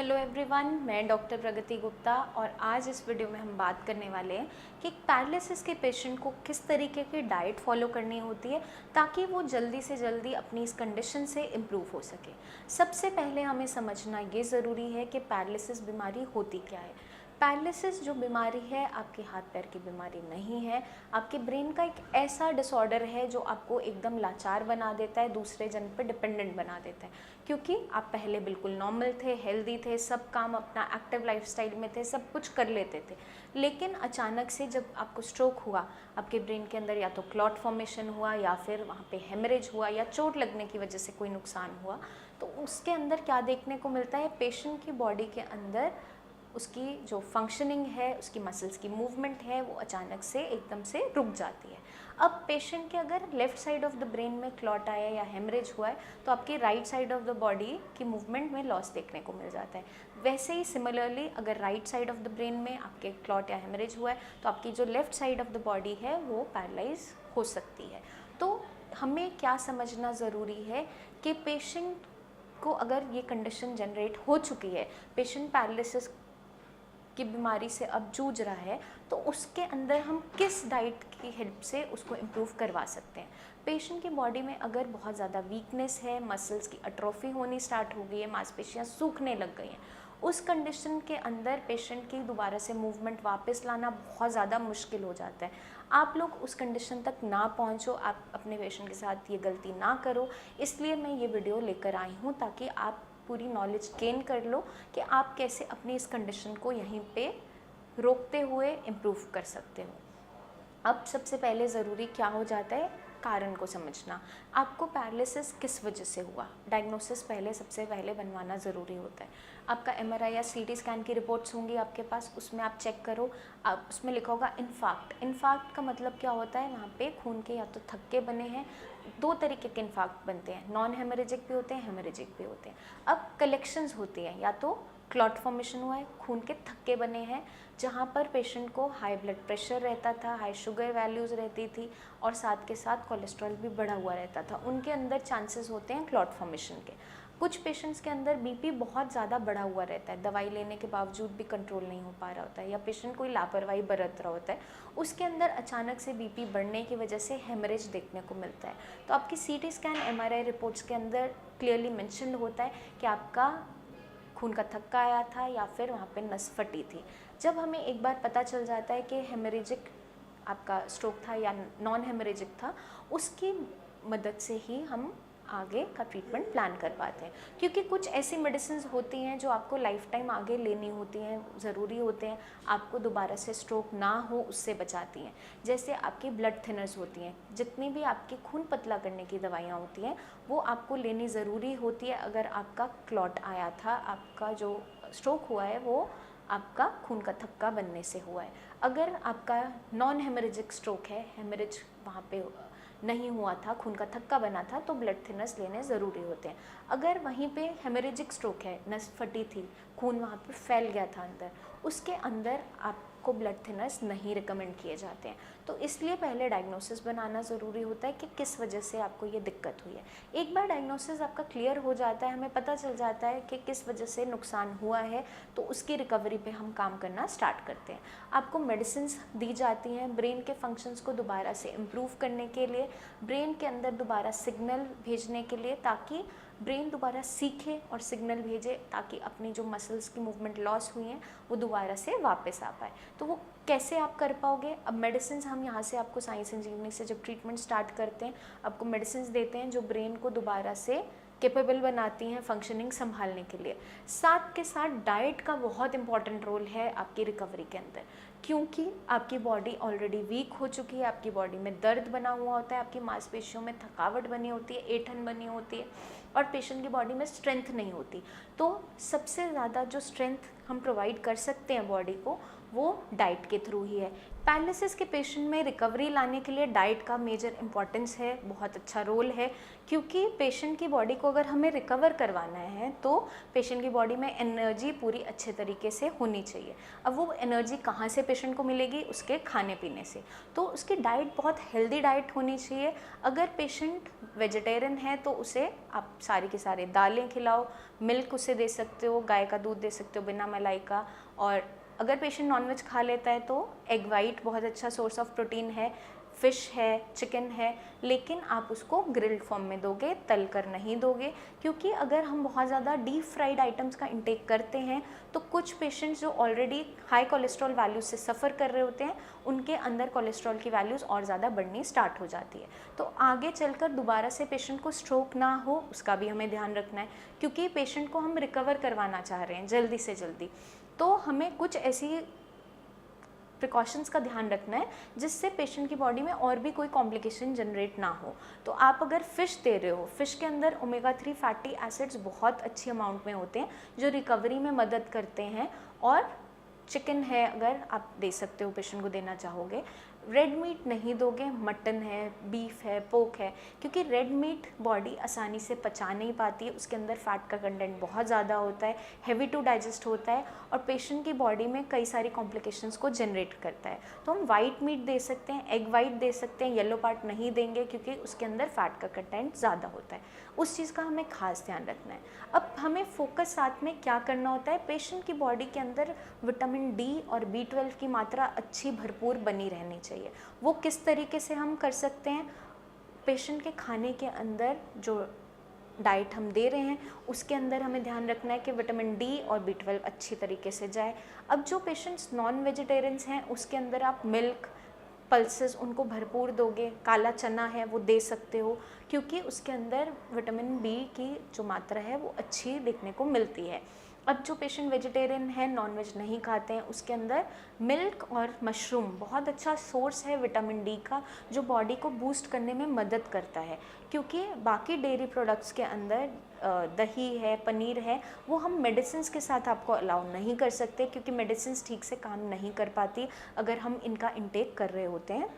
Hello everyone, मैं doctor प्रगति गुप्ता और आज इस वीडियो में हम बात करने वाले हैं कि पैरालिसिस के पेशेंट को किस तरीके की डाइट फॉलो करनी होती है ताकि वो जल्दी से जल्दी अपनी इस कंडीशन से इम्प्रूव हो सके। सबसे पहले हमें समझना ये ज़रूरी है कि पैरालिसिस बीमारी होती क्या है। पैरालिसिस जो बीमारी है आपके हाथ पैर की बीमारी नहीं है, आपके ब्रेन का एक ऐसा डिसऑर्डर है जो आपको एकदम लाचार बना देता है, दूसरे जन पर डिपेंडेंट बना देता है। क्योंकि आप पहले बिल्कुल नॉर्मल थे, हेल्दी थे, सब काम अपना एक्टिव लाइफस्टाइल में थे, सब कुछ कर लेते थे, लेकिन अचानक से जब आपको स्ट्रोक हुआ, आपके ब्रेन के अंदर या तो क्लॉट फॉर्मेशन हुआ या फिर वहाँ पे हेमरेज हुआ या चोट लगने की वजह से कोई नुकसान हुआ, तो उसके अंदर क्या देखने को मिलता है, पेशेंट की बॉडी के अंदर उसकी जो फंक्शनिंग है, उसकी मसल्स की मूवमेंट है, वो अचानक से एकदम से रुक जाती है। अब पेशेंट के अगर left side of the brain में क्लॉट आया या हेमरेज हुआ है तो आपकी right side of the body की मूवमेंट में लॉस देखने को मिल जाता है। वैसे ही सिमिलरली अगर right side of the brain में आपके क्लॉट या हेमरेज हुआ है तो आपकी जो left side of the body है वो पैरालाइज हो सकती है। तो हमें क्या समझना ज़रूरी है कि पेशेंट को अगर ये कंडीशन जनरेट हो चुकी है, पेशेंट पैरालिसिस की बीमारी से अब जूझ रहा है, तो उसके अंदर हम किस डाइट की हेल्प से उसको इम्प्रूव करवा सकते हैं। पेशेंट की बॉडी में अगर बहुत ज़्यादा वीकनेस है, मसल्स की अट्रोफी होनी स्टार्ट हो गई है, मांसपेशियाँ सूखने लग गई हैं, उस कंडीशन के अंदर पेशेंट की दोबारा से मूवमेंट वापस लाना बहुत ज़्यादा मुश्किल हो जाता है। आप लोग उस कंडीशन तक ना पहुंचो, आप अपने पेशेंट के साथ ये गलती ना करो, इसलिए मैं ये वीडियो लेकर आई हूँ ताकि आप पूरी नॉलेज गेन कर लो कि आप कैसे अपनी इस कंडीशन को यहीं पे रोकते हुए इम्प्रूव कर सकते हो। अब सबसे पहले ज़रूरी क्या हो जाता है, कारण को समझना। आपको पैरालिसिस किस वजह से हुआ, डायग्नोसिस पहले सबसे पहले बनवाना ज़रूरी होता है। आपका एमआरआई या सीटी स्कैन की रिपोर्ट्स होंगी आपके पास, उसमें आप चेक करो, आप उसमें लिखा होगा इन्फार्क्ट। इन्फार्क्ट का मतलब क्या होता है, वहाँ पे खून के या तो थक्के बने हैं, दो तरीके के इन्फार्क्ट बनते हैं, नॉन हेमरेजिक भी होते हैं, हेमरेजिक भी होते हैं। अब कलेक्शंस होती हैं, या तो क्लॉट फॉर्मेशन हुआ है, खून के थक्के बने हैं, जहाँ पर पेशेंट को हाई ब्लड प्रेशर रहता था, हाई शुगर वैल्यूज़ रहती थी और साथ के साथ कोलेस्ट्रॉल भी बढ़ा हुआ रहता था, उनके अंदर चांसेस होते हैं क्लॉट फॉर्मेशन के। कुछ पेशेंट्स के अंदर बीपी बहुत ज़्यादा बढ़ा हुआ रहता है, दवाई लेने के बावजूद भी कंट्रोल नहीं हो पा रहा होता है, या पेशेंट कोई लापरवाही बरत रहा होता है, उसके अंदर अचानक से बीपी बढ़ने की वजह से हेमरेज देखने को मिलता है। तो आपकी सीटी स्कैन, एमआरआई रिपोर्ट्स के अंदर क्लियरली मेंशन्ड होता है कि आपका खून का थक्का आया था या फिर वहाँ पे नस फटी थी। जब हमें एक बार पता चल जाता है कि हेमरेजिक आपका स्ट्रोक था या नॉन हेमरेजिक था, उसकी मदद से ही हम आगे का ट्रीटमेंट प्लान कर पाते हैं, क्योंकि कुछ ऐसी मेडिसिन होती हैं जो आपको लाइफ टाइम आगे लेनी होती हैं, ज़रूरी होते हैं, आपको दोबारा से स्ट्रोक ना हो उससे बचाती हैं। जैसे आपकी ब्लड थिनर्स होती हैं, जितनी भी आपकी खून पतला करने की दवाइयाँ होती हैं वो आपको लेनी ज़रूरी होती है। अगर आपका क्लॉट आया था, आपका जो स्ट्रोक हुआ है वो आपका खून का थक्का बनने से हुआ है। अगर आपका नॉन हेमरेजिक स्ट्रोक है, हेमरेज वहाँ पे नहीं हुआ था, खून का थक्का बना था, तो ब्लड थिनर्स लेने ज़रूरी होते हैं। अगर वहीं पे हेमरेजिक स्ट्रोक है, नस फटी थी, खून वहाँ पे फैल गया था अंदर, उसके अंदर आपको ब्लड थिनर्स नहीं रिकमेंड किए जाते हैं। तो इसलिए पहले डायग्नोसिस बनाना ज़रूरी होता है कि किस वजह से आपको ये दिक्कत हुई है। एक बार डायग्नोसिस आपका क्लियर हो जाता है, हमें पता चल जाता है कि किस वजह से नुकसान हुआ है, तो उसकी रिकवरी पे हम काम करना स्टार्ट करते हैं। आपको मेडिसिन्स दी जाती हैं ब्रेन के फंक्शंस को दोबारा से इम्प्रूव करने के लिए, ब्रेन के अंदर दोबारा सिग्नल भेजने के लिए, ताकि ब्रेन दोबारा सीखे और सिग्नल भेजे, ताकि अपनी जो मसल्स की मूवमेंट लॉस हुई हैं वो दोबारा से वापस आ पाए। तो वो कैसे आप कर पाओगे, अब मेडिसिन हम यहाँ से आपको साइंस इंजीनियरिंग से जब ट्रीटमेंट स्टार्ट करते हैं, आपको मेडिसिन देते हैं जो ब्रेन को दोबारा से कैपेबल बनाती हैं फंक्शनिंग संभालने के लिए। साथ के साथ डाइट का बहुत इंपॉर्टेंट रोल है आपकी रिकवरी के अंदर, क्योंकि आपकी बॉडी ऑलरेडी वीक हो चुकी है, आपकी बॉडी में दर्द बना हुआ होता है, आपकी मांसपेशियों में थकावट बनी होती है, ऐंठन बनी होती है और पेशेंट की बॉडी में स्ट्रेंथ नहीं होती। तो सबसे ज़्यादा जो स्ट्रेंथ हम प्रोवाइड कर सकते हैं बॉडी को, वो डाइट के थ्रू ही है। पैरालिसिस के पेशेंट में रिकवरी लाने के लिए डाइट का मेजर इंपॉर्टेंस है, बहुत अच्छा रोल है, क्योंकि पेशेंट की बॉडी को अगर हमें रिकवर करवाना है तो पेशेंट की बॉडी में एनर्जी पूरी अच्छे तरीके से होनी चाहिए। अब वो एनर्जी कहाँ से पेशेंट को मिलेगी? उसके खाने पीने से। तो उसकी डाइट बहुत हेल्दी डाइट होनी चाहिए। अगर पेशेंट वेजिटेरियन है तो उसे आप सारी के सारे दालें खिलाओ, मिल्क उसे दे सकते हो, गाय का दूध दे सकते हो बिना मलाई का। और अगर पेशेंट नॉनवेज खा लेता है तो एग वाइट बहुत अच्छा सोर्स ऑफ प्रोटीन है, फ़िश है, चिकन है, लेकिन आप उसको ग्रिल्ड फॉर्म में दोगे, तल कर नहीं दोगे, क्योंकि अगर हम बहुत ज़्यादा डीप फ्राइड आइटम्स का इंटेक करते हैं तो कुछ पेशेंट्स जो ऑलरेडी हाई कोलेस्ट्रॉल वैल्यूज से सफ़र कर रहे होते हैं, उनके अंदर कोलेस्ट्रॉल की वैल्यूज़ और ज़्यादा बढ़नी स्टार्ट हो जाती है। तो आगे चलकर दोबारा से पेशेंट को स्ट्रोक ना हो, उसका भी हमें ध्यान रखना है, क्योंकि पेशेंट को हम रिकवर करवाना चाह रहे हैं जल्दी से जल्दी। तो हमें कुछ ऐसी प्रिकॉशंस का ध्यान रखना है जिससे पेशेंट की बॉडी में और भी कोई कॉम्प्लिकेशन जनरेट ना हो। तो आप अगर फ़िश दे रहे हो, फ़िश के अंदर ओमेगा 3 फैटी एसिड्स बहुत अच्छी अमाउंट में होते हैं जो रिकवरी में मदद करते हैं। और चिकन है अगर आप दे सकते हो, पेशेंट को देना चाहोगे। रेड मीट नहीं दोगे, मटन है, बीफ है, पोक है, क्योंकि रेड मीट बॉडी आसानी से पचा नहीं पाती है, उसके अंदर फैट का कंटेंट बहुत ज़्यादा होता है, हैवी टू डाइजेस्ट होता है और पेशेंट की बॉडी में कई सारी कॉम्प्लिकेशंस को जनरेट करता है। तो हम वाइट मीट दे सकते हैं, एग वाइट दे सकते हैं, येलो पार्ट नहीं देंगे क्योंकि उसके अंदर फैट का कंटेंट ज़्यादा होता है। उस चीज़ का हमें खास ध्यान रखना है। अब हमें फोकस साथ में क्या करना होता है, पेशेंट की बॉडी के अंदर विटामिन डी और B12 की मात्रा अच्छी भरपूर बनी रहनी चाहिए। वो किस तरीके से हम कर सकते हैं? पेशेंट के खाने के अंदर जो डाइट हम दे रहे हैं उसके अंदर हमें ध्यान रखना है कि विटामिन डी और B12 अच्छी तरीके से जाए। अब जो पेशेंट्स नॉन वेजिटेरियंस हैं उसके अंदर आप मिल्क, पल्सेस उनको भरपूर दोगे, काला चना है वो दे सकते हो, क्योंकि उसके अंदर विटामिन बी की जो मात्रा है वो अच्छी देखने को मिलती है। अब जो पेशेंट वेजिटेरियन है, नॉनवेज नहीं खाते हैं, उसके अंदर मिल्क और मशरूम बहुत अच्छा सोर्स है विटामिन डी का, जो बॉडी को बूस्ट करने में मदद करता है। क्योंकि बाकी डेयरी प्रोडक्ट्स के अंदर दही है, पनीर है, वो हम मेडिसिन्स के साथ आपको अलाउ नहीं कर सकते, क्योंकि मेडिसिन्स ठीक से काम नहीं कर पाती अगर हम इनका इंटेक कर रहे होते हैं।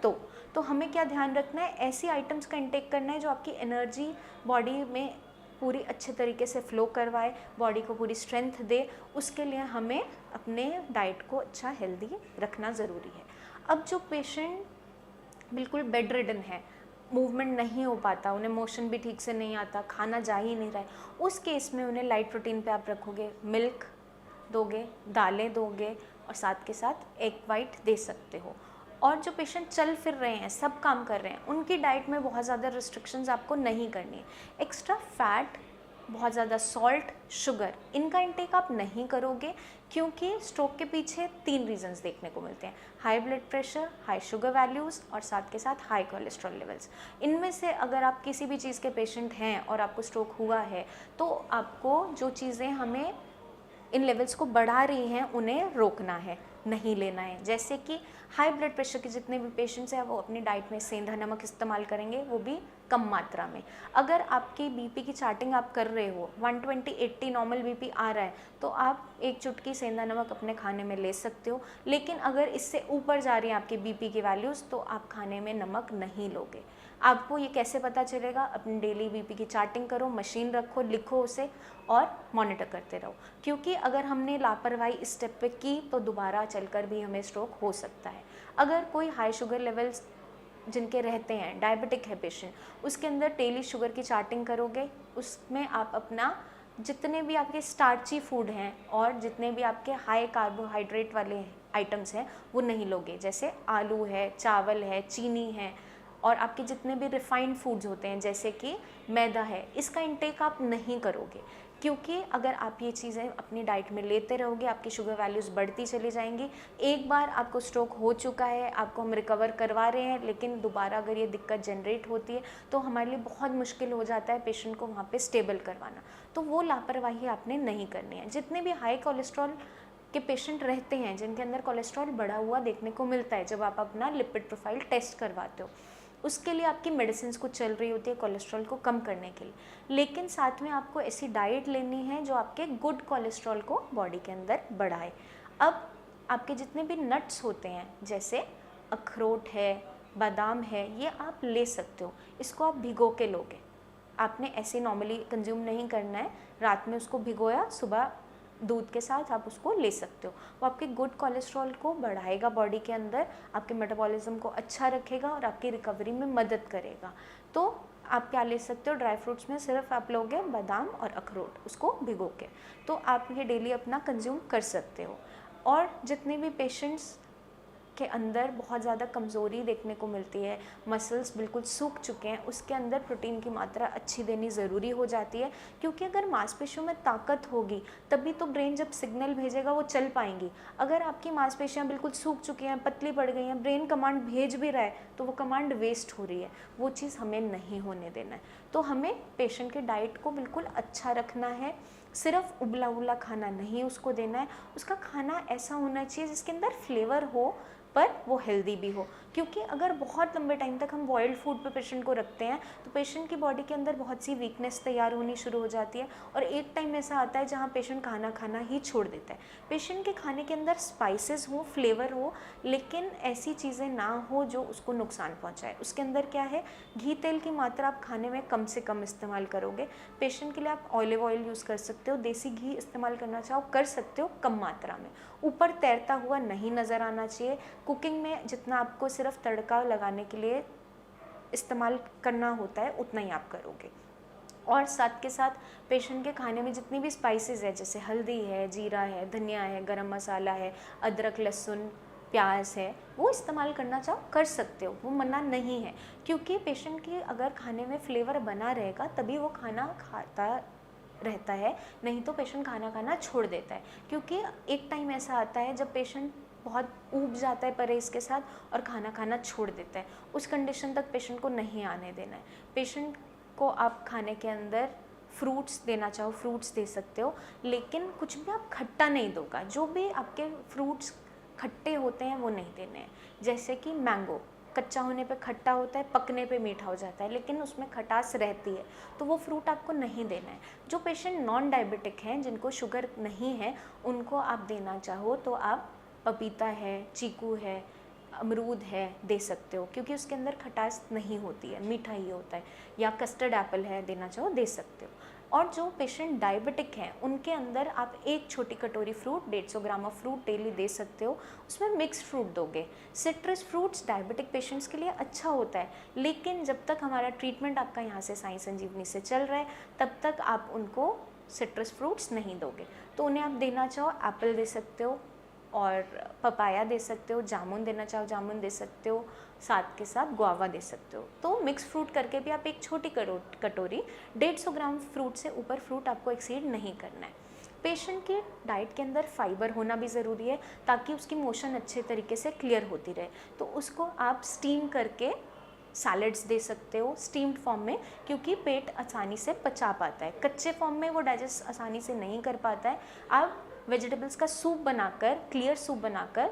तो हमें क्या ध्यान रखना है, ऐसी आइटम्स का इंटेक करना है जो आपकी एनर्जी बॉडी में पूरी अच्छे तरीके से फ़्लो करवाए, बॉडी को पूरी स्ट्रेंथ दे। उसके लिए हमें अपने डाइट को अच्छा हेल्दी रखना ज़रूरी है। अब जो पेशेंट बिल्कुल बेड रिडन है, मूवमेंट नहीं हो पाता, उन्हें मोशन भी ठीक से नहीं आता, खाना जा ही नहीं रहा है, उस केस में उन्हें लाइट प्रोटीन पे आप रखोगे, मिल्क दोगे, दालें दोगे और साथ के साथ एग वाइट दे सकते हो। और जो पेशेंट चल फिर रहे हैं, सब काम कर रहे हैं, उनकी डाइट में बहुत ज़्यादा रिस्ट्रिक्शंस आपको नहीं करनी है। एक्स्ट्रा फैट, बहुत ज़्यादा सॉल्ट, शुगर, इनका इंटेक आप नहीं करोगे, क्योंकि स्ट्रोक के पीछे 3 रीजंस देखने को मिलते हैं: high blood pressure, high sugar values और साथ के साथ हाई कोलेस्ट्रॉल लेवल्स। इनमें से अगर आप किसी भी चीज़ के पेशेंट हैं और आपको स्ट्रोक हुआ है तो आपको जो चीज़ें हमें इन लेवल्स को बढ़ा रही हैं उन्हें रोकना है, नहीं लेना है। जैसे कि हाई ब्लड प्रेशर के जितने भी पेशेंट्स हैं वो अपनी डाइट में सेंधा नमक इस्तेमाल करेंगे, वो भी कम मात्रा में। अगर आपकी बीपी की चार्टिंग आप कर रहे हो, 120/80 नॉर्मल बीपी आ रहा है, तो आप एक चुटकी सेंधा नमक अपने खाने में ले सकते हो। लेकिन अगर इससे ऊपर जा रही है आपकी बीपी की वैल्यूज़ तो आप खाने में नमक नहीं लोगे। आपको ये कैसे पता चलेगा? अपनी डेली बीपी की चार्टिंग करो, मशीन रखो, लिखो उसे और मॉनिटर करते रहो, क्योंकि अगर हमने लापरवाही इस स्टेप पे की तो दोबारा चलकर भी हमें स्ट्रोक हो सकता है। अगर कोई हाई शुगर लेवल्स जिनके रहते हैं, डायबिटिक है पेशेंट, उसके अंदर डेली शुगर की चार्टिंग करोगे, उसमें आप अपना जितने भी आपके स्टार्ची फूड हैं और जितने भी आपके हाई कार्बोहाइड्रेट वाले आइटम्स हैं वो नहीं लोगे, जैसे आलू है, चावल है, चीनी है और आपके जितने भी रिफाइंड फूड्स होते हैं जैसे कि मैदा है, इसका इंटेक आप नहीं करोगे। क्योंकि अगर आप ये चीज़ें अपनी डाइट में लेते रहोगे, आपकी शुगर वैल्यूज़ बढ़ती चली जाएंगी। एक बार आपको स्ट्रोक हो चुका है, आपको हम रिकवर करवा रहे हैं, लेकिन दोबारा अगर ये दिक्कत जनरेट होती है तो हमारे लिए बहुत मुश्किल हो जाता है पेशेंट को वहाँ पे स्टेबल करवाना। तो वो लापरवाही आपने नहीं करनी है। जितने भी हाई कोलेस्ट्रॉल के पेशेंट रहते हैं, जिनके अंदर कोलेस्ट्रॉल बढ़ा हुआ देखने को मिलता है जब आप अपना लिपिड प्रोफाइल टेस्ट करवाते हो, उसके लिए आपकी मेडिसिन्स कुछ चल रही होती है कोलेस्ट्रॉल को कम करने के लिए, लेकिन साथ में आपको ऐसी डाइट लेनी है जो आपके गुड कोलेस्ट्रॉल को बॉडी के अंदर बढ़ाए। अब आपके जितने भी नट्स होते हैं जैसे अखरोट है, बादाम है, ये आप ले सकते हो। इसको आप भिगो के लोगे, आपने ऐसे नॉर्मली कंज्यूम नहीं करना है। रात में उसको भिगोया, सुबह दूध के साथ आप उसको ले सकते हो। वो आपके गुड कोलेस्ट्रॉल को बढ़ाएगा बॉडी के अंदर, आपके मेटाबॉलिज्म को अच्छा रखेगा और आपकी रिकवरी में मदद करेगा। तो आप क्या ले सकते हो, ड्राई फ्रूट्स में सिर्फ आप लोगे बादाम और अखरोट, उसको भिगो के। तो आप ये डेली अपना कंज्यूम कर सकते हो। और जितने भी पेशेंट्स के अंदर बहुत ज़्यादा कमज़ोरी देखने को मिलती है, मसल्स बिल्कुल सूख चुके हैं, उसके अंदर प्रोटीन की मात्रा अच्छी देनी ज़रूरी हो जाती है। क्योंकि अगर मांसपेशियों में ताकत होगी तभी तो ब्रेन जब सिग्नल भेजेगा वो चल पाएंगी। अगर आपकी मांसपेशियाँ बिल्कुल सूख चुकी हैं, पतली पड़ गई हैं, ब्रेन कमांड भेज भी रहा है तो वो कमांड वेस्ट हो रही है। वो चीज़ हमें नहीं होने देना है। तो हमें पेशेंट के डाइट को बिल्कुल अच्छा रखना है, सिर्फ उबला उबला खाना नहीं उसको देना है। उसका खाना ऐसा होना चाहिए जिसके अंदर फ्लेवर हो पर वो हेल्दी भी हो। क्योंकि अगर बहुत लंबे टाइम तक हम बॉइल्ड फूड पे पेशेंट को रखते हैं तो पेशेंट की बॉडी के अंदर बहुत सी वीकनेस तैयार होनी शुरू हो जाती है। और एक टाइम ऐसा आता है जहाँ पेशेंट खाना खाना ही छोड़ देता है। पेशेंट के खाने के अंदर स्पाइसेस हो, फ्लेवर हो, लेकिन ऐसी चीज़ें ना हो जो उसको नुकसान पहुँचाए। उसके अंदर क्या है, घी तेल की मात्रा आप खाने में कम से कम इस्तेमाल करोगे। पेशेंट के लिए आप ऑलिव ऑयल यूज़ कर सकते हो, देसी घी इस्तेमाल करना चाहो कर सकते हो, कम मात्रा में। ऊपर तैरता हुआ नहीं नज़र आना चाहिए। कुकिंग में जितना आपको सिर्फ तड़का लगाने के लिए इस्तेमाल करना होता है उतना ही आप करोगे। और साथ के साथ पेशेंट के खाने में जितनी भी स्पाइसेस है, जैसे हल्दी है, जीरा है, धनिया है, गरम मसाला है, अदरक, लहसुन, प्याज है, वो इस्तेमाल करना चाहो कर सकते हो, वो मना नहीं है। क्योंकि पेशेंट की अगर खाने में फ्लेवर बना रहेगा तभी वो खाना खाता रहता है, नहीं तो पेशेंट खाना खाना छोड़ देता है। क्योंकि एक टाइम ऐसा आता है जब पेशेंट बहुत ऊब जाता है परहेज़ के साथ और खाना खाना छोड़ देता है। उस कंडीशन तक पेशेंट को नहीं आने देना है। पेशेंट को आप खाने के अंदर फ्रूट्स देना चाहो फ्रूट्स दे सकते हो, लेकिन कुछ भी आप खट्टा नहीं दोगा। जो भी आपके फ्रूट्स खट्टे होते हैं वो नहीं देने हैं। जैसे कि मैंगो कच्चा होने पे खट्टा होता है, पकने पे मीठा हो जाता है, लेकिन उसमें खटास रहती है, तो वो फ्रूट आपको नहीं देना है। जो पेशेंट नॉन डायबिटिक हैं, जिनको शुगर नहीं है, उनको आप देना चाहो तो आप पपीता है, चीकू है, अमरूद है, दे सकते हो, क्योंकि उसके अंदर खटास नहीं होती है, मीठा ही होता है। या कस्टर्ड एप्पल है, देना चाहो दे सकते हो। और जो पेशेंट डायबिटिक हैं उनके अंदर आप एक छोटी कटोरी fruit, 150 gram of fruit daily दे सकते हो। उसमें मिक्स फ्रूट दोगे। सिट्रस फ्रूट्स डायबिटिक पेशेंट्स के लिए अच्छा होता है, लेकिन जब तक हमारा ट्रीटमेंट आपका यहाँ से साई संजीवनी से चल रहा है तब तक आप उनको सिट्रस फ्रूट्स नहीं दोगे। तो उन्हें आप देना चाहो एप्पल दे सकते हो, और पपाया दे सकते हो, जामुन देना चाहो जामुन दे सकते हो, साथ के साथ गुआवा दे सकते हो। तो मिक्स फ्रूट करके भी आप एक छोटी कटोरी 150 ग्राम फ्रूट से ऊपर फ्रूट आपको एक्सीड नहीं करना है। पेशेंट के डाइट के अंदर फाइबर होना भी ज़रूरी है ताकि उसकी मोशन अच्छे तरीके से क्लियर होती रहे। तो उसको आप स्टीम करके सैलड्स दे सकते हो स्टीम्ड फॉर्म में, क्योंकि पेट आसानी से पचा पाता है। कच्चे फॉर्म में वो डाइजेस्ट आसानी से नहीं कर पाता है। आप वेजिटेबल्स का सूप बनाकर, क्लियर सूप बनाकर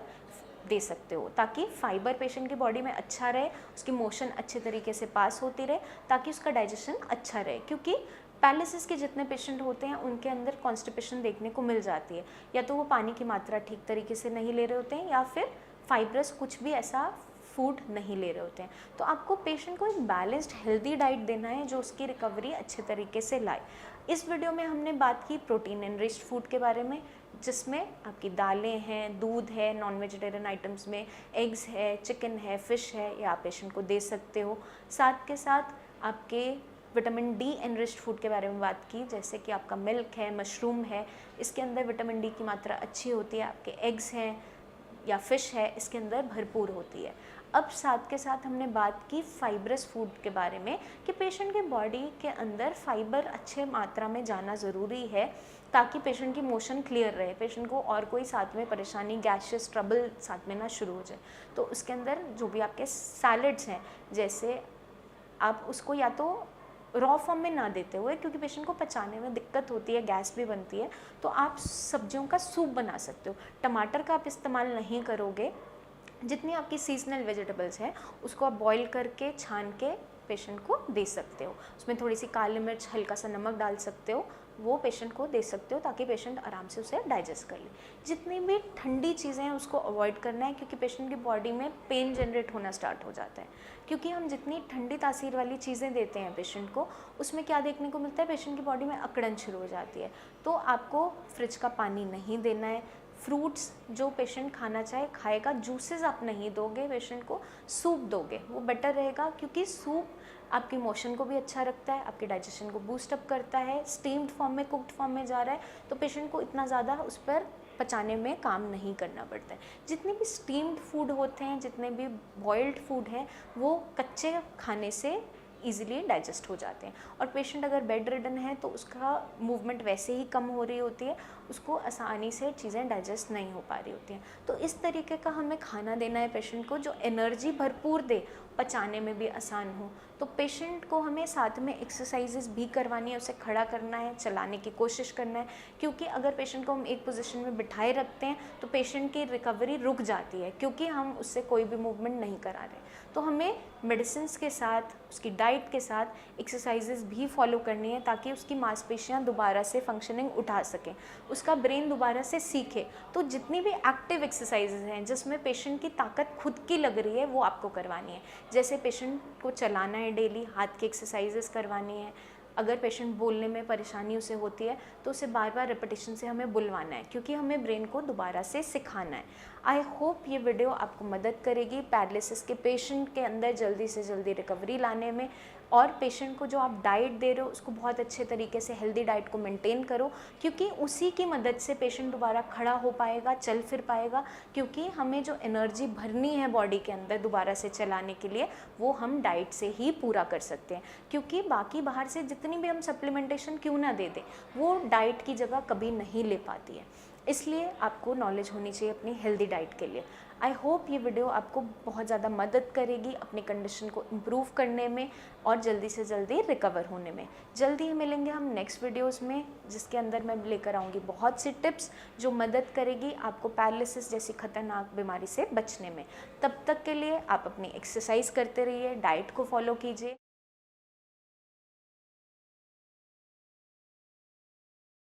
दे सकते हो, ताकि फाइबर पेशेंट की बॉडी में अच्छा रहे, उसकी मोशन अच्छे तरीके से पास होती रहे, ताकि उसका डाइजेशन अच्छा रहे। क्योंकि पैरालिसिस के जितने पेशेंट होते हैं उनके अंदर कॉन्स्टिपेशन देखने को मिल जाती है। या तो वो पानी की मात्रा ठीक तरीके से नहीं ले रहे होते हैं, या फिर फाइब्रस कुछ भी ऐसा फूड नहीं ले रहे होते हैं। तो आपको पेशेंट को एक बैलेंस्ड हेल्दी डाइट देना है जो उसकी रिकवरी अच्छे तरीके से लाए। इस वीडियो में हमने बात की प्रोटीन एनरिच्ड फूड के बारे में, जिसमें आपकी दालें हैं, दूध है, नॉन वेजिटेरियन आइटम्स में एग्स है, चिकन है, फ़िश है, ये आप पेशेंट को दे सकते हो। साथ के साथ आपके विटामिन डी एनरिच्ड फूड के बारे में बात की, जैसे कि आपका मिल्क है, मशरूम है, इसके अंदर विटामिन डी की मात्रा अच्छी होती है। आपके एग्स हैं या फ़िश है, इसके अंदर भरपूर होती है। अब साथ के साथ हमने बात की फाइब्रस फूड के बारे में कि पेशेंट के बॉडी के अंदर फाइबर अच्छे मात्रा में जाना ज़रूरी है, ताकि पेशेंट की मोशन क्लियर रहे, पेशेंट को और कोई साथ में परेशानी, गैसेस, ट्रबल साथ में ना शुरू हो जाए। तो उसके अंदर जो भी आपके सैलड्स हैं, जैसे आप उसको या तो रॉ फॉर्म में ना देते हुए, क्योंकि पेशेंट को पचाने में दिक्कत होती है, गैस भी बनती है, तो आप सब्जियों का सूप बना सकते हो। टमाटर का आप इस्तेमाल नहीं करोगे। जितनी आपकी सीजनल वेजिटेबल्स हैं उसको आप बॉईल करके, छान के पेशेंट को दे सकते हो। उसमें थोड़ी सी काली मिर्च, हल्का सा नमक डाल सकते हो, वो पेशेंट को दे सकते हो ताकि पेशेंट आराम से उसे डाइजेस्ट कर ले। जितनी भी ठंडी चीज़ें हैं उसको अवॉइड करना है, क्योंकि पेशेंट की बॉडी में पेन जनरेट होना स्टार्ट हो जाता है। क्योंकि हम जितनी ठंडी तासीर वाली चीज़ें देते हैं पेशेंट को, उसमें क्या देखने को मिलता है, पेशेंट की बॉडी में अकड़न शुरू हो जाती है। तो आपको फ्रिज का पानी नहीं देना है। फ्रूट्स जो पेशेंट खाना चाहे खाएगा, जूसेस आप नहीं दोगे पेशेंट को, सूप दोगे वो बेटर रहेगा, क्योंकि सूप आपकी मोशन को भी अच्छा रखता है, आपके डाइजेशन को बूस्ट अप करता है। स्टीम्ड फॉर्म में, कुक्ड फॉर्म में जा रहा है तो पेशेंट को इतना ज़्यादा उस पर पचाने में काम नहीं करना पड़ता है। जितने भी स्टीम्ड फूड होते हैं, जितने भी बॉइल्ड फूड हैं, वो कच्चे खाने से ईजिली डाइजेस्ट हो जाते हैं। और पेशेंट अगर बेड रिडन है तो उसका मूवमेंट वैसे ही कम हो रही होती है, उसको आसानी से चीज़ें डाइजेस्ट नहीं हो पा रही होती हैं। तो इस तरीके का हमें खाना देना है पेशेंट को जो एनर्जी भरपूर दे, पचाने में भी आसान हो। तो पेशेंट को हमें साथ में एक्सरसाइजेज भी करवानी है, उसे खड़ा करना है, चलाने की कोशिश करना है, क्योंकि अगर पेशेंट को हम एक पोजीशन में बिठाए रखते हैं तो पेशेंट की रिकवरी रुक जाती है, क्योंकि हम उससे कोई भी मूवमेंट नहीं करा रहे। तो हमें मेडिसिन के साथ, उसकी डाइट के साथ एक्सरसाइजेज भी फॉलो करनी है, ताकि उसकी मांसपेशियाँ दोबारा से फंक्शनिंग उठा सकें, उसका ब्रेन दोबारा से सीखे। तो जितनी भी एक्टिव एक्सरसाइजेज हैं जिसमें पेशेंट की ताकत खुद की लग रही है, वो आपको करवानी है। जैसे पेशेंट को चलाना है डेली, हाथ की एक्सरसाइजेस करवानी है। अगर पेशेंट बोलने में परेशानी उसे होती है तो उसे बार बार रिपीटिशन से हमें बुलवाना है, क्योंकि हमें ब्रेन को दोबारा से सिखाना है। आई होप ये वीडियो आपको मदद करेगी पैरालिसिस के पेशेंट के अंदर जल्दी से जल्दी रिकवरी लाने में। और पेशेंट को जो आप डाइट दे रहे हो उसको बहुत अच्छे तरीके से हेल्दी डाइट को मेंटेन करो, क्योंकि उसी की मदद से पेशेंट दोबारा खड़ा हो पाएगा, चल फिर पाएगा। क्योंकि हमें जो एनर्जी भरनी है बॉडी के अंदर दोबारा से चलाने के लिए, वो हम डाइट से ही पूरा कर सकते हैं। क्योंकि बाकी बाहर से जितनी भी हम सप्लीमेंटेशन क्यों ना दे दें, वो डाइट की जगह कभी नहीं ले पाती है। इसलिए आपको नॉलेज होनी चाहिए अपनी हेल्दी डाइट के लिए। आई होप ये वीडियो आपको बहुत ज़्यादा मदद करेगी अपनी कंडीशन को इम्प्रूव करने में और जल्दी से जल्दी रिकवर होने में। जल्दी ही मिलेंगे हम नेक्स्ट वीडियोस में, जिसके अंदर मैं लेकर आऊँगी बहुत सी टिप्स जो मदद करेगी आपको पैरालिसिस जैसी खतरनाक बीमारी से बचने में। तब तक के लिए आप अपनी एक्सरसाइज करते रहिए, डाइट को फॉलो कीजिए।